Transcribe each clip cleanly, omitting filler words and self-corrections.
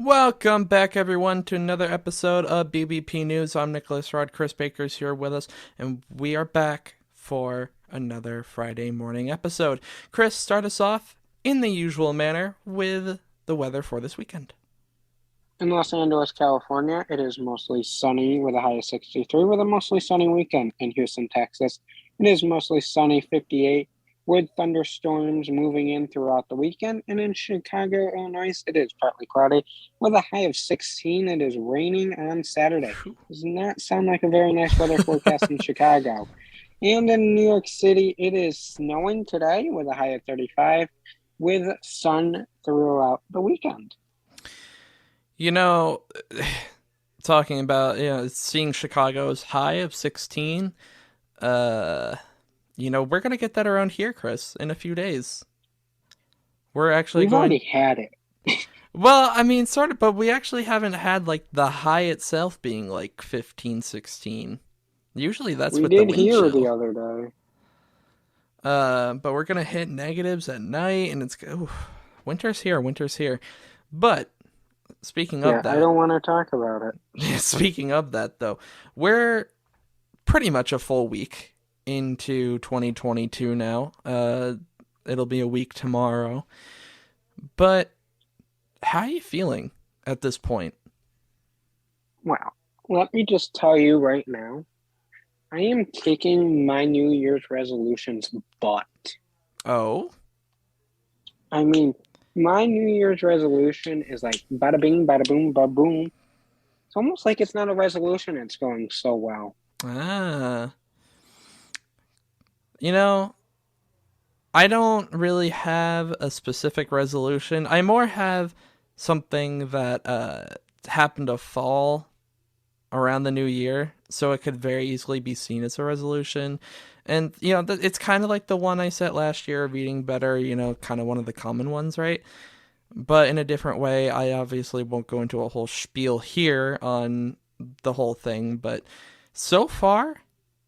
Welcome back, everyone, to another episode of BBP News. I'm Nicholas Rod. Chris Baker's here with us, and we are back for another Friday morning episode. Chris, start us off in the usual manner with the weather for this weekend. In Los Angeles, California, it is mostly sunny with a high of 63 with a mostly sunny weekend. In Houston, Texas, it is mostly sunny 58 with thunderstorms moving in throughout the weekend. And in Chicago, Illinois, it is partly cloudy with a high of 16. It is raining on Saturday. Does not sound like a very nice weather forecast in Chicago. And in New York City, it is snowing today with a high of 35 with sun throughout the weekend. You know, talking about, seeing Chicago's high of 16, we're going to get that around here, Chris, in a few days. We're actually We've going. already had it. Well, I mean, sort of, but we actually haven't had, like, the high itself being, like, 15, 16. Usually that's We with the did wind here the chill. other day. But we're going to hit negatives at night, and winter's here, winter's here. But, speaking Yeah, of I that, don't want to talk about it. speaking of that, though, we're pretty much a full week into 2022 now. It'll be a week tomorrow. But how are you feeling at this point? Well, let me just tell you right now, I am kicking my New Year's resolutions butt. Oh, I mean, my New Year's resolution is like bada bing, bada boom, ba boom. It's almost like it's not a resolution, it's going so well. ah. You know, I don't really have a specific resolution. I more have something that happened to fall around the new year, so it could very easily be seen as a resolution. And, it's kind of like the one I set last year of eating better, kind of one of the common ones, right? But in a different way. I obviously won't go into a whole spiel here on the whole thing, but so far,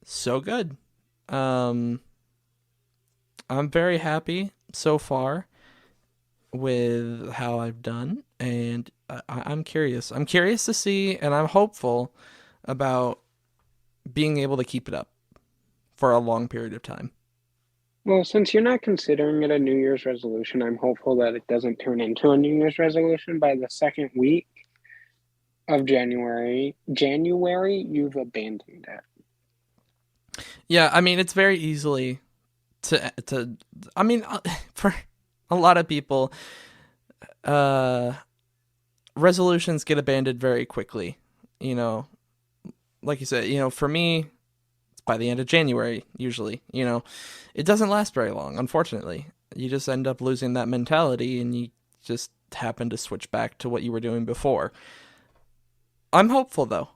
so good. Um, I'm very happy so far with how I've done, and I'm curious. I'm curious to see, and I'm hopeful about being able to keep it up for a long period of time. Well, since you're not considering it a New Year's resolution, I'm hopeful that it doesn't turn into a New Year's resolution by the second week of January. January, you've abandoned it. Yeah, I mean, it's very easily to I mean, for a lot of people, uh resolutions get abandoned very quickly. You know, like you said, for me, it's by the end of January usually. It doesn't last very long, unfortunately. You just end up losing that mentality, and you just happen to switch back to what you were doing before. I'm hopeful, though.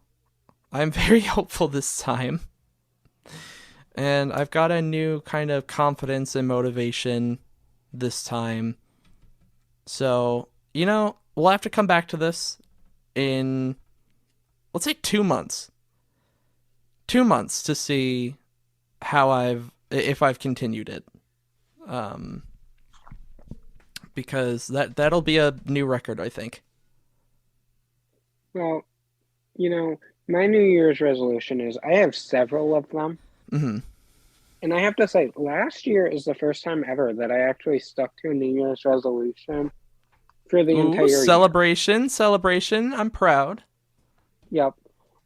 I'm very hopeful this time. And I've got a new kind of confidence and motivation this time. So, we'll have to come back to this in, let's say, 2 months. 2 months to see if I've continued it. Um, because that'll be a new record, I think. Well, you know, my New Year's resolution is I have several of them. Hmm. And I have to say, last year is the first time ever that I actually stuck to a New Year's resolution for the Ooh, entire year. celebration, celebration. I'm proud. Yep.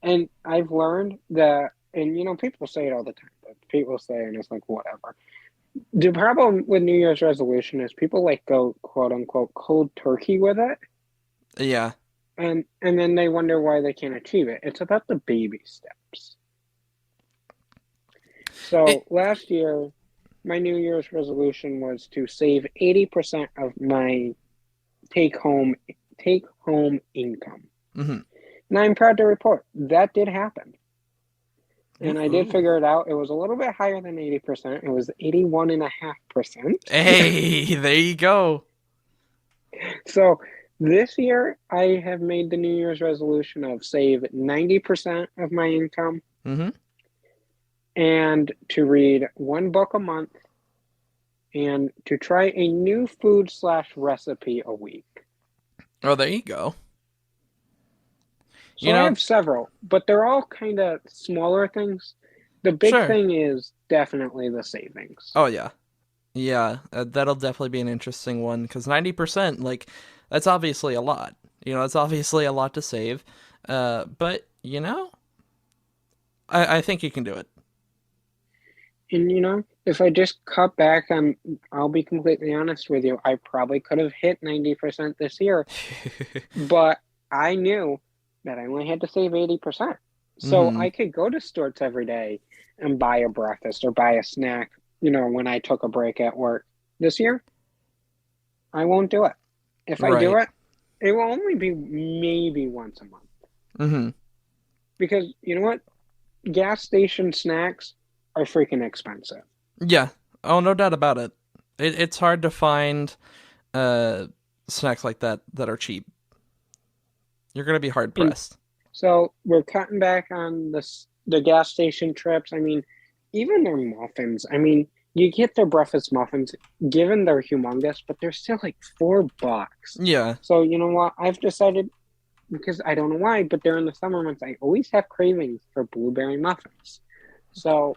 And I've learned that, and people say it all the time, but people say, and it's like, whatever. The problem with New Year's resolution is people like go quote unquote cold turkey with it, Yeah. and then they wonder why they can't achieve it. It's about the baby steps. It So last year, my New Year's resolution was to save 80% of my take home take home income. mhm. And I'm proud to report that did happen. And I did Woohoo. figure it out. It was a little bit higher than 80%. It was 81.5%. Hey, there you go. So this year, I have made the New Year's resolution of save 90% of my income Mhm. and to read one book a month and to try a new food slash recipe a week. Oh, there you go. So I have several, but they're all kind of smaller things. The big Sure. thing is definitely the savings. Oh yeah. Yeah, that'll definitely be an interesting one because 90%, like, that's obviously a lot. That's obviously a lot to save. But, I think you can do it. And if I just cut back on, I'll be completely honest with you, I probably could have hit 90% this year, but I knew that I only had to save 80%. So Mm-hmm. I could go to Stewart's every day and buy a breakfast or buy a snack, when I took a break at work. This year, I won't do it. If I do Right. it, it will only be maybe once a month. Mm-hmm. Because you know what? Gas station snacks are freaking expensive. Yeah. Oh, no doubt about it. It's hard to find uh, snacks like that are cheap. You're going to be hard And pressed. so we're cutting back on the gas station trips. I mean, even their muffins. I mean, you get their breakfast muffins, given they're humongous, but they're still like $4. Yeah. So you know what? I've decided, because I don't know why, but during the summer months, I always have cravings for blueberry muffins. So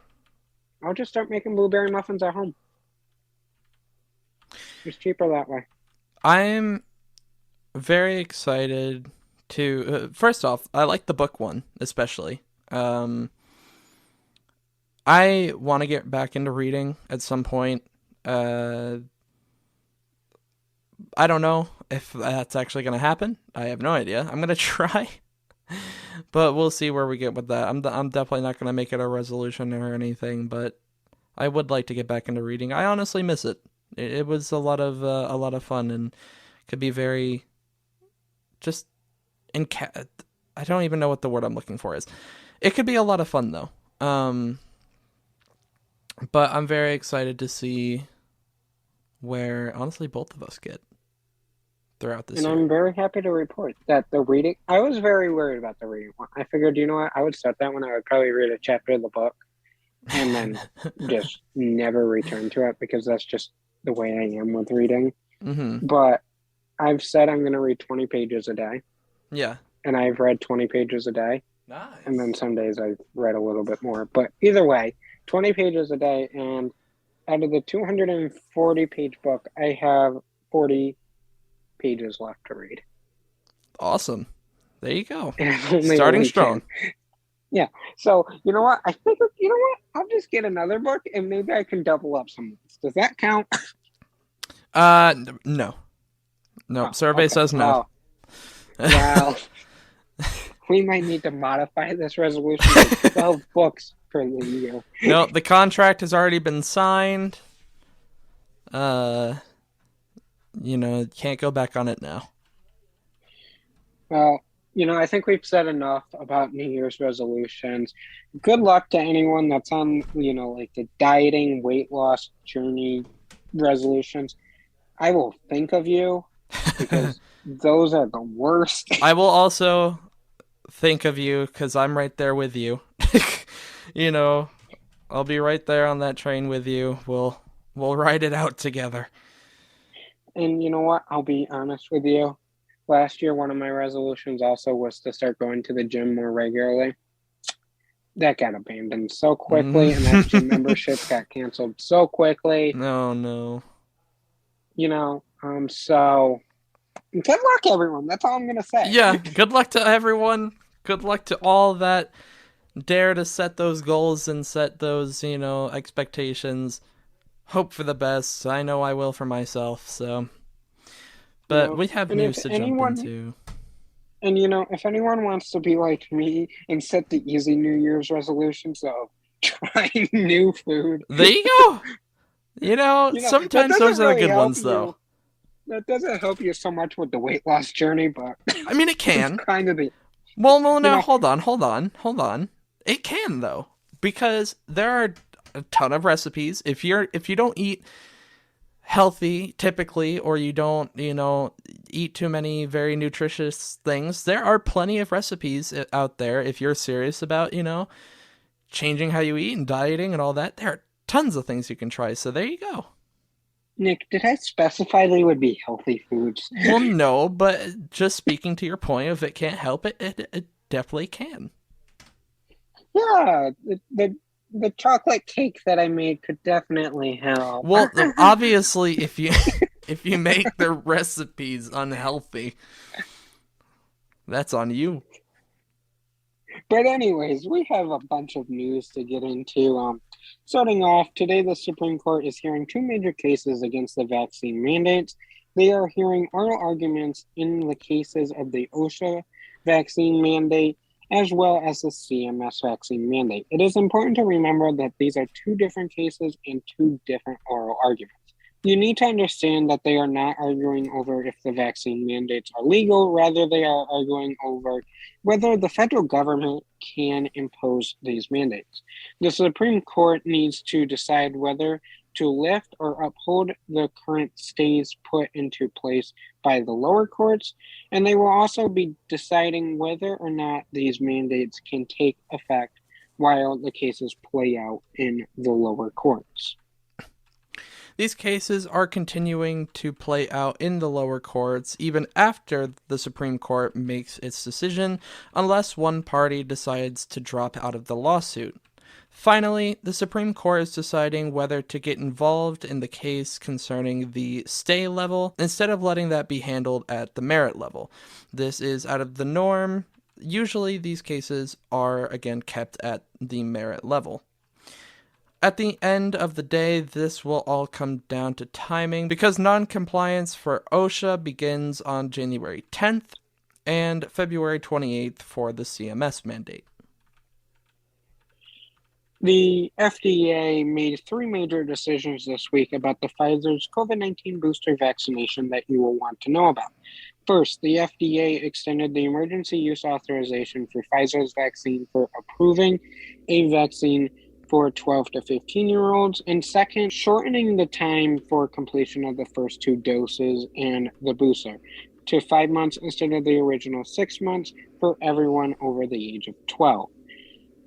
I'll just start making blueberry muffins at home. It's cheaper that way. I'm very excited to. First off, I like the book one, especially. I want to get back into reading at some point. Uh, I don't know if that's actually going to happen. I have no idea. I'm going to try, but we'll see where we get with that. I'm definitely not going to make it a resolution or anything, but I would like to get back into reading. I honestly miss it. It was a lot of fun and could be very just in. I don't even know what the word I'm looking for is. It could be a lot of fun though. But I'm very excited to see where honestly both of us get throughout this And year. I'm very happy to report that I was very worried about the reading one. I figured, you know what, I would start that one. I would probably read a chapter of the book and then just never return to it because that's just the way I am with reading. Mm-hmm. But I've said I'm going to read 20 pages a day, Yeah. and I've read 20 pages a day. And then Nice. some days I've read a little bit more. But either way, 20 pages a day. And out of the 240-page book, I have 40 pages left to read. Awesome. There you go. And I'm only a Starting week strong. in. Yeah. So, you know what? I think, you know what? I'll just get another book and maybe I can double up some months. Does that count? No. No. Oh, Survey okay. says no. Well, we might need to modify this resolution to 12 books per the year. No, the contract has already been signed. Uh, can't go back on it now. Well, I think we've said enough about New Year's resolutions. Good luck to anyone that's on, like the dieting, weight loss journey resolutions. I will think of you because those are the worst. I will also think of you because I'm right there with you. I'll be right there on that train with you. We'll ride it out together. And you know what? I'll be honest with you. Last year, one of my resolutions also was to start going to the gym more regularly. That got abandoned so quickly, and that gym membership got canceled so quickly. No, no. So good luck, everyone. That's all I'm gonna say. Yeah, good luck to everyone. Good luck to all that dare to set those goals and set those, expectations. Hope for the best. I know I will for myself, so. But we have news to jump into. And if anyone wants to be like me and set the easy New Year's resolutions of trying new food. There you go. Sometimes those are the good ones, though. That doesn't help you so much with the weight loss journey, but I mean, it can. It's kind of the. Well, no, hold on. It can though, because there are a ton of recipes. If you don't eat healthy typically, or you don't eat too many very nutritious things, there are plenty of recipes out there. If you're serious about changing how you eat and dieting and all that, there are tons of things you can try. So there you go. Nick, did I specify they would be healthy foods? Well, no, but just speaking to your point, if it can't help it definitely can. Yeah, the chocolate cake that I made could definitely help. Well, obviously, if you if you make the recipes unhealthy, that's on you. But anyways, we have a bunch of news to get into. Starting off, today the Supreme Court is hearing two major cases against the vaccine mandates. They are hearing oral arguments in the cases of the OSHA vaccine mandate as well as the CMS vaccine mandate. It is important to remember that these are two different cases and two different oral arguments. You need to understand that they are not arguing over if the vaccine mandates are legal, rather, they are arguing over whether the federal government can impose these mandates. The Supreme Court needs to decide whether to lift or uphold the current stays put into place by the lower courts, and they will also be deciding whether or not these mandates can take effect while the cases play out in the lower courts. These cases are continuing to play out in the lower courts even after the Supreme Court makes its decision, unless one party decides to drop out of the lawsuit. Finally, the Supreme Court is deciding whether to get involved in the case concerning the stay level instead of letting that be handled at the merit level. This is out of the norm. Usually these cases are, again, kept at the merit level. At the end of the day, this will all come down to timing because non-compliance for OSHA begins on January 10th and February 28th for the CMS mandate. The FDA made three major decisions this week about the Pfizer's COVID-19 booster vaccination that you will want to know about. First, the FDA extended the emergency use authorization for Pfizer's vaccine for approving a vaccine for 12 to 15-year-olds, and second, shortening the time for completion of the first two doses and the booster to 5 months instead of the original 6 months for everyone over the age of 12.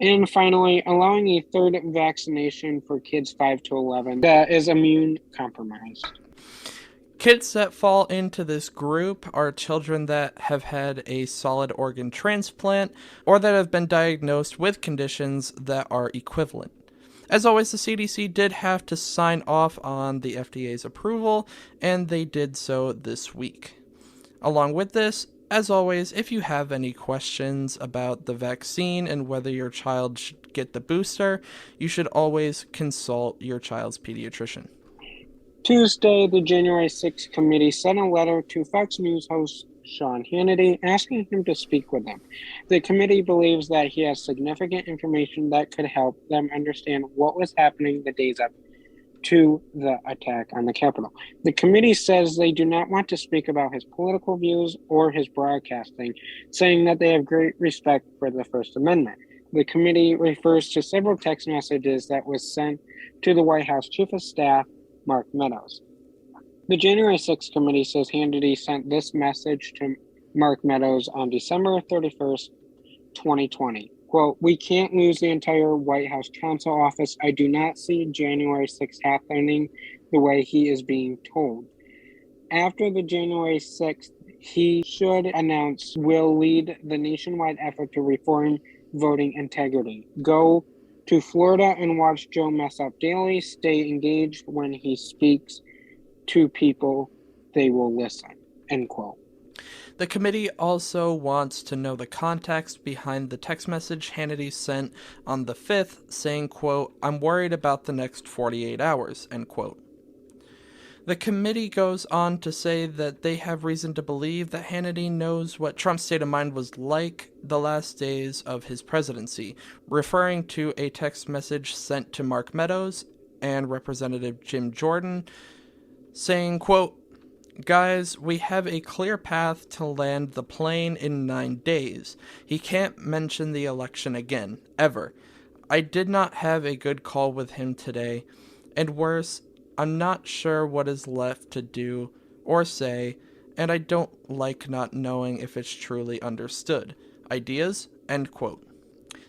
And finally, allowing a third vaccination for kids 5 to 11 that is immune compromised. Kids that fall into this group are children that have had a solid organ transplant or that have been diagnosed with conditions that are equivalent. As always, the CDC did have to sign off on the FDA's approval, and they did so this week. Along with this, as always, if you have any questions about the vaccine and whether your child should get the booster, you should always consult your child's pediatrician. Tuesday, the January 6th committee sent a letter to Fox News host Sean Hannity asking him to speak with them. The committee believes that he has significant information that could help them understand what was happening the days up to the attack on the Capitol. The committee says they do not want to speak about his political views or his broadcasting, saying that they have great respect for the First Amendment. The committee refers to several text messages that was sent to the White House Chief of Staff, Mark Meadows. The January 6th committee says Hannity sent this message to Mark Meadows on December 31st, 2020. Quote, "We can't lose the entire White House counsel office. I do not see January 6th happening the way he is being told. After the January 6th, he should announce will lead the nationwide effort to reform voting integrity. Go to Florida and watch Joe mess up daily. Stay engaged when he speaks to people. They will listen." End quote. The committee also wants to know the context behind the text message Hannity sent on the 5th saying, quote, "I'm worried about the next 48 hours, end quote. The committee goes on to say that they have reason to believe that Hannity knows what Trump's state of mind was like the last days of his presidency, referring to a text message sent to Mark Meadows and Representative Jim Jordan, saying, quote, "Guys, we have a clear path to land the plane in 9 days. He can't mention the election again, ever. I did not have a good call with him today, and worse, I'm not sure what is left to do or say, and I don't like not knowing if it's truly understood. Ideas?" End quote.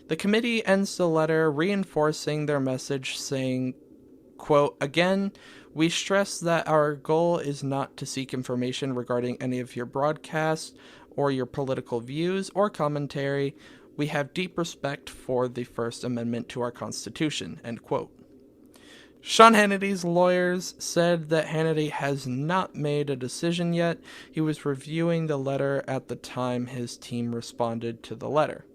The committee ends the letter reinforcing their message saying, quote, "Again, we stress that our goal is not to seek information regarding any of your broadcasts or your political views or commentary. We have deep respect for the First Amendment to our Constitution, end quote. Sean Hannity's lawyers said that Hannity has not made a decision yet. He was reviewing the letter at the time his team responded to the letter.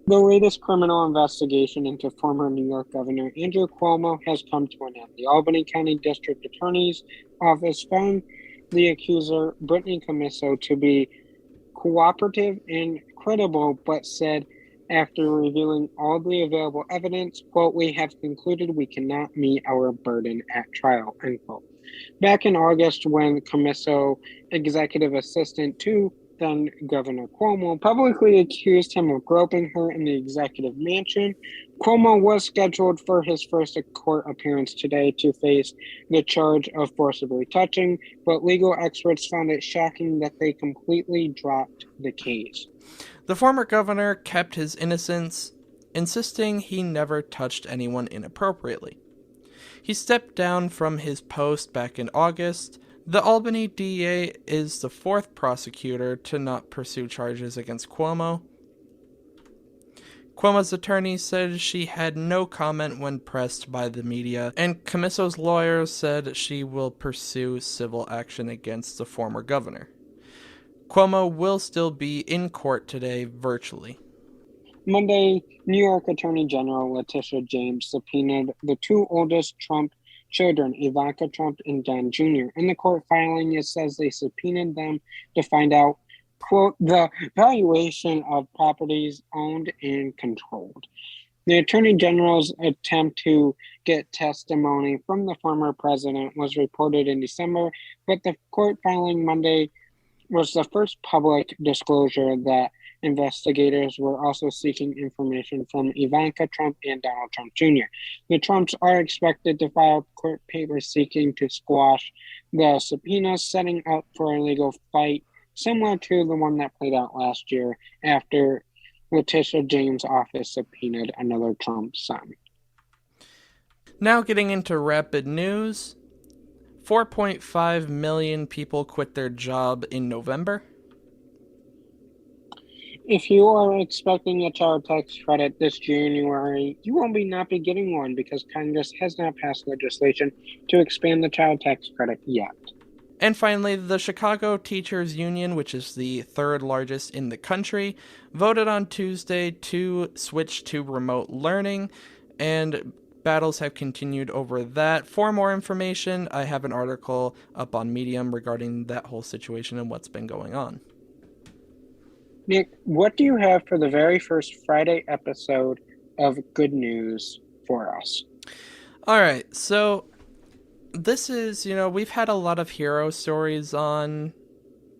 The latest criminal investigation into former New York Governor Andrew Cuomo has come to an end. The Albany County District Attorney's office found the accuser, Brittany Commisso, to be cooperative and credible, but said after reviewing all the available evidence, quote, "We have concluded we cannot meet our burden at trial," end quote. Back in August, when Commisso, executive assistant to then Governor Cuomo, publicly accused him of groping her in the executive mansion, Cuomo was scheduled for his first court appearance today to face the charge of forcibly touching, but legal experts found it shocking that they completely dropped the case. The former governor kept his innocence, insisting he never touched anyone inappropriately. He stepped down from his post back in August. The Albany DA is the fourth prosecutor to not pursue charges against Cuomo. Cuomo's attorney said she had no comment when pressed by the media, and Commisso's lawyers said she will pursue civil action against the former governor. Cuomo will still be in court today virtually. Monday, New York Attorney General Letitia James subpoenaed the two oldest Trump children, Ivanka Trump and Don Jr. In the court filing, it says they subpoenaed them to find out, quote, "the valuation of properties owned and controlled." The Attorney General's attempt to get testimony from the former president was reported in December, but the court filing Monday was the first public disclosure that investigators were also seeking information from Ivanka Trump and Donald Trump Jr. The Trumps are expected to file court papers seeking to squash the subpoenas, setting up for a legal fight similar to the one that played out last year after Letitia James' office subpoenaed another Trump son. Now getting into rapid news. 4.5 million people quit their job in November. If you are expecting a child tax credit this January, you will not be getting one because Congress has not passed legislation to expand the child tax credit yet. And finally, the Chicago Teachers Union, which is the third largest in the country, voted on Tuesday to switch to remote learning, and battles have continued over that. For more information, I have an article up on Medium regarding that whole situation and what's been going on. Nick, what do you have for the very first Friday episode of Good News for us? All right, so this is, we've had a lot of hero stories on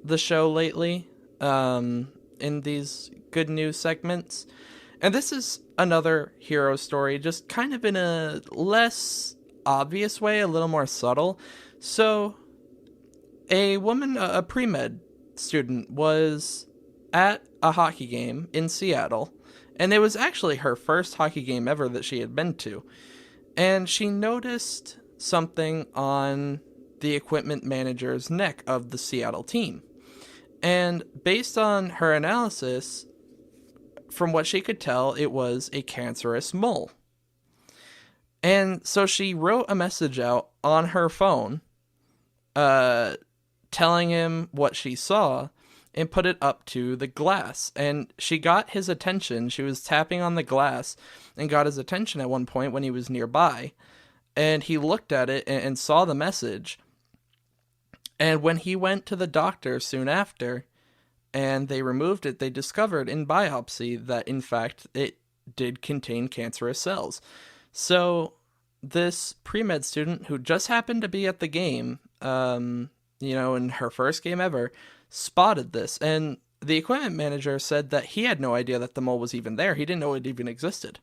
the show lately, in these Good News segments. And this is another hero story, just kind of in a less obvious way, a little more subtle. So, a woman, a pre-med student, was at a hockey game in Seattle, and it was actually her first hockey game ever that she had been to. And she noticed something on the equipment manager's neck of the Seattle team. And based on her analysis, from what she could tell, it was a cancerous mole. And so she wrote a message out on her phone, telling him what she saw, and put it up to the glass. And she got his attention. She was tapping on the glass and got his attention at one point when he was nearby. And he looked at it and saw the message. And when he went to the doctor soon after, and they removed it, they discovered in biopsy that, in fact, it did contain cancerous cells. So this pre-med student, who just happened to be at the game, in her first game ever, spotted this. And the equipment manager said that he had no idea that the mole was even there. He didn't know it even existed.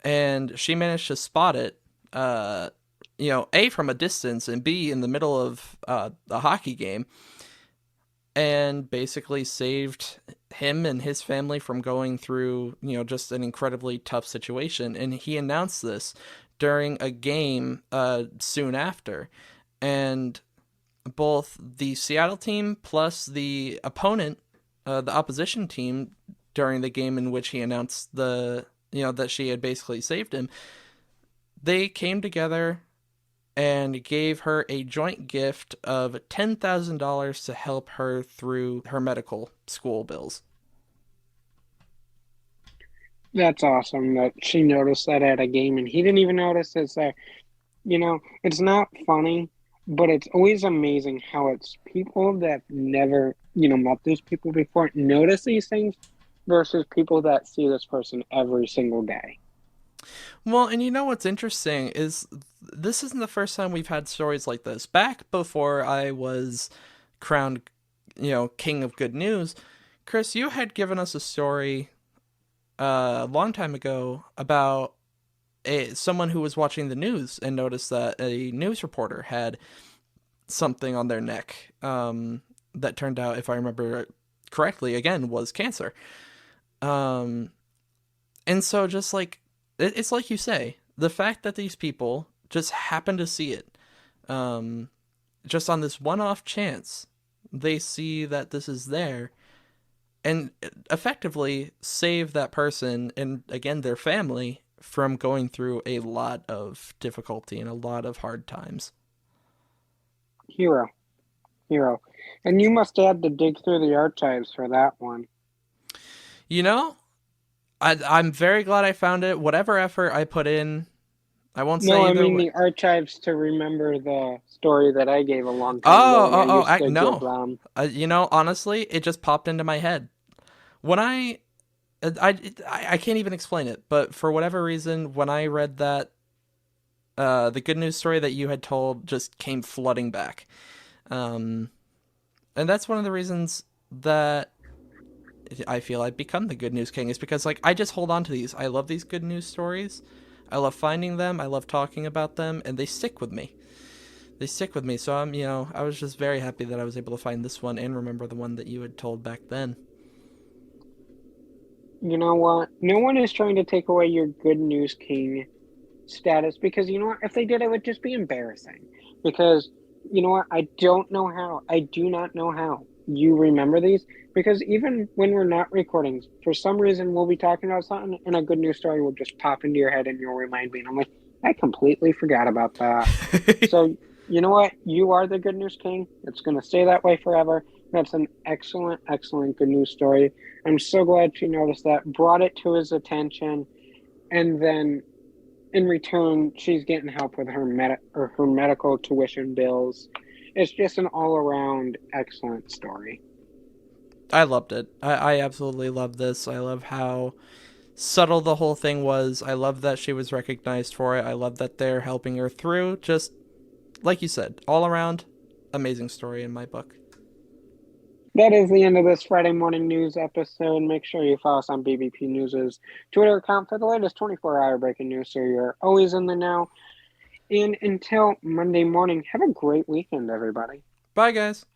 And she managed to spot it, A, from a distance, and B, in the middle of a hockey game, and basically saved him and his family from going through, just an incredibly tough situation. And he announced this during a game soon after. And both the Seattle team plus the opponent the opposition team during the game in which he announced that she had basically saved him. They came together and gave her a joint gift of $10,000 to help her through her medical school bills. That's awesome that she noticed that at a game and he didn't even notice it's there. It's not funny, but it's always amazing how it's people that never, met these people before notice these things versus people that see this person every single day. Well, and you know what's interesting is this isn't the first time we've had stories like this. Back before I was crowned, king of good news, Chris, you had given us a story a long time ago about someone who was watching the news and noticed that a news reporter had something on their neck that turned out, if I remember correctly, again, was cancer. Um, and so just like, it's like you say, the fact that these people just happen to see it, um, just on this one-off chance, they see that this is there and effectively save that person and again their family from going through a lot of difficulty and a lot of hard times. Hero, hero. And you must have had to dig through the archives for that one. You know, I'm very glad I found it. Whatever effort I put in, I won't No, say I either mean way. the archives to remember the story that I gave a long time ago Oh, when I oh, oh, used to give no. them. Honestly, it just popped into my head. When I can't even explain it, but for whatever reason, when I read that, the good news story that you had told just came flooding back. Um, and that's one of the reasons that I feel I've become the good news king is because like I just hold on to these. I love these good news stories. I love finding them. I love talking about them, and they stick with me. They stick with me. So I was just very happy that I was able to find this one and remember the one that you had told back then. You know what? No one is trying to take away your good news king status because you know what? If they did, it would just be embarrassing. Because you know what? I don't know how. I do not know how you remember these because even when we're not recording, for some reason we'll be talking about something and a good news story will just pop into your head and you'll remind me. And I'm like, I completely forgot about that. So you know what? You are the good news king. It's going to stay that way forever. That's an excellent, excellent good news story. I'm so glad you noticed that, brought it to his attention, and then in return, she's getting help with her medical tuition bills. It's just an all around excellent story. I loved it. I absolutely love this. I love how subtle the whole thing was. I love that she was recognized for it. I love that they're helping her through. Just like you said, all around, amazing story in my book. That is the end of this Friday morning news episode. Make sure you follow us on BBP News' Twitter account for the latest 24-hour breaking news so you're always in the know. And until Monday morning, have a great weekend, everybody. Bye, guys.